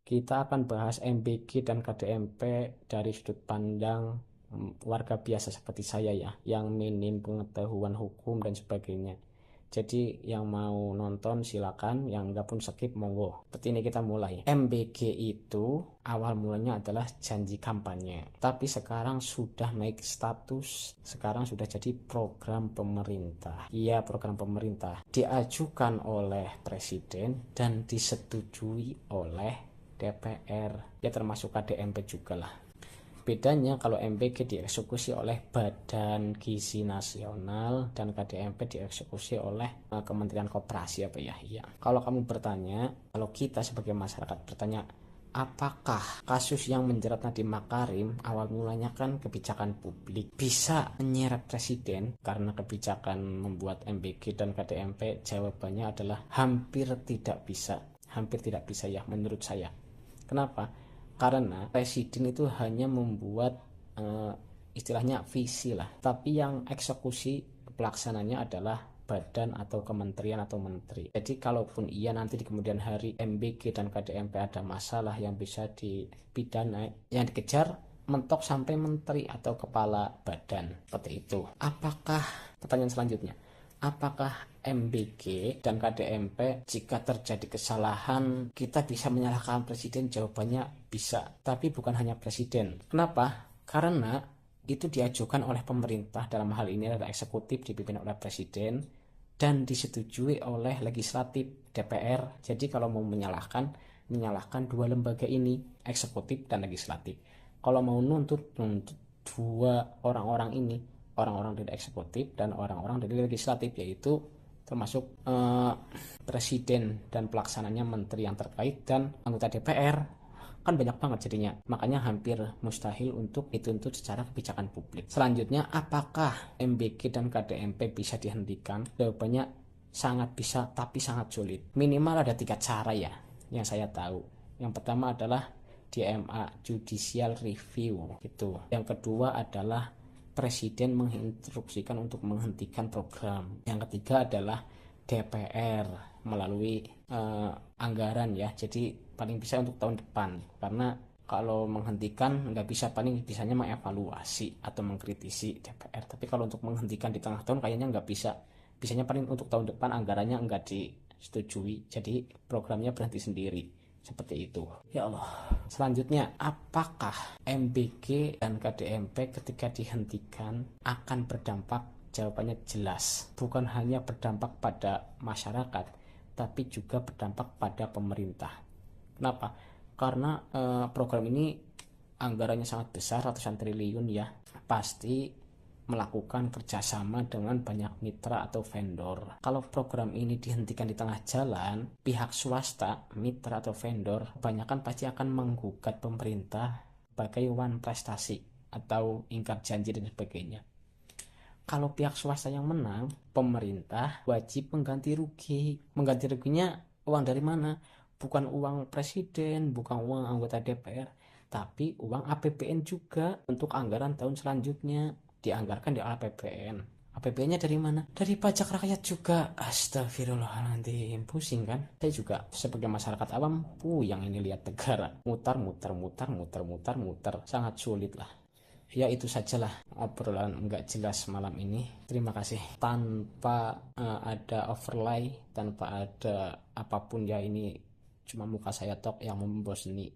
Kita akan bahas MBG dan KDMP dari sudut pandang warga biasa seperti saya ya, yang minim pengetahuan hukum dan sebagainya. Jadi yang mau nonton silakan, yang enggak pun skip monggo. Seperti ini kita mulai. MBG itu awal mulanya adalah janji kampanye, tapi sekarang sudah naik status, sekarang sudah jadi program pemerintah. Iya, program pemerintah diajukan oleh presiden dan disetujui oleh DPR, ya termasuk KDMP juga lah. Bedanya kalau MBG dieksekusi oleh Badan Gizi Nasional dan KDMP dieksekusi oleh Kementerian Koperasi apa ya? Iya. Kalau kamu bertanya, kalau kita sebagai masyarakat bertanya, apakah kasus yang menjerat Nadiem Makarim awal mulanya kan kebijakan publik bisa menyeret presiden karena kebijakan membuat MBG dan KDMP? Jawabannya adalah hampir tidak bisa. Hampir tidak bisa ya menurut saya. Kenapa? Karena presiden itu hanya membuat istilahnya visi lah, tapi yang eksekusi pelaksananya adalah badan atau kementerian atau menteri. Jadi kalaupun iya nanti di kemudian hari MBG dan KDMP ada masalah yang bisa dipidana, yang dikejar mentok sampai menteri atau kepala badan, seperti itu. Pertanyaan selanjutnya, apakah MBG dan KDMP jika terjadi kesalahan kita bisa menyalahkan presiden? Jawabannya bisa, tapi bukan hanya presiden. Kenapa? Karena itu diajukan oleh pemerintah, dalam hal ini adalah eksekutif dipimpin oleh presiden dan disetujui oleh legislatif DPR. Jadi kalau mau menyalahkan dua lembaga ini, eksekutif dan legislatif. Kalau mau nuntut dua orang-orang ini, orang-orang dari eksekutif dan orang-orang dari legislatif, yaitu termasuk presiden dan pelaksananya menteri yang terkait dan anggota DPR, kan banyak banget jadinya. Makanya hampir mustahil untuk dituntut secara kebijakan publik. Selanjutnya, apakah MBG dan KDMP bisa dihentikan? Jawabannya sangat bisa, tapi sangat sulit. Minimal ada 3 cara ya yang saya tahu. Yang pertama adalah DMA, Judicial Review gitu. Yang kedua adalah presiden menginstruksikan untuk menghentikan program. Yang ketiga adalah DPR melalui anggaran ya. Jadi paling bisa untuk tahun depan, karena kalau menghentikan nggak bisa, paling bisanya mengevaluasi atau mengkritisi DPR. Tapi kalau untuk menghentikan di tengah tahun kayaknya nggak bisa. Bisanya paling untuk tahun depan anggarannya nggak disetujui, jadi programnya berhenti sendiri. Seperti itu. Ya Allah. Selanjutnya, apakah MBG dan KDMP ketika dihentikan akan berdampak? Jawabannya jelas. Bukan hanya berdampak pada masyarakat, tapi juga berdampak pada pemerintah. Kenapa? Karena program ini anggarannya sangat besar, ratusan triliun ya. Pasti melakukan kerjasama dengan banyak mitra atau vendor. Kalau program ini dihentikan di tengah jalan, pihak swasta, mitra atau vendor, kebanyakan pasti akan menggugat pemerintah sebagai wan prestasi atau ingkar janji dan sebagainya. Kalau pihak swasta yang menang, pemerintah wajib mengganti rugi. Mengganti ruginya uang dari mana? Bukan uang presiden, bukan uang anggota DPR, tapi uang APBN juga untuk anggaran tahun selanjutnya. Dianggarkan di APBN. APBN-nya dari mana? Dari pajak rakyat juga. Astagfirullahaladzim, pusing kan? Saya juga sebagai masyarakat awam yang ini lihat negara mutar, sangat sulit lah. Ya itu sajalah obrolan nggak jelas malam ini. Terima kasih. Tanpa ada overlay, tanpa ada apapun ya, ini cuma muka saya tok yang memboseni.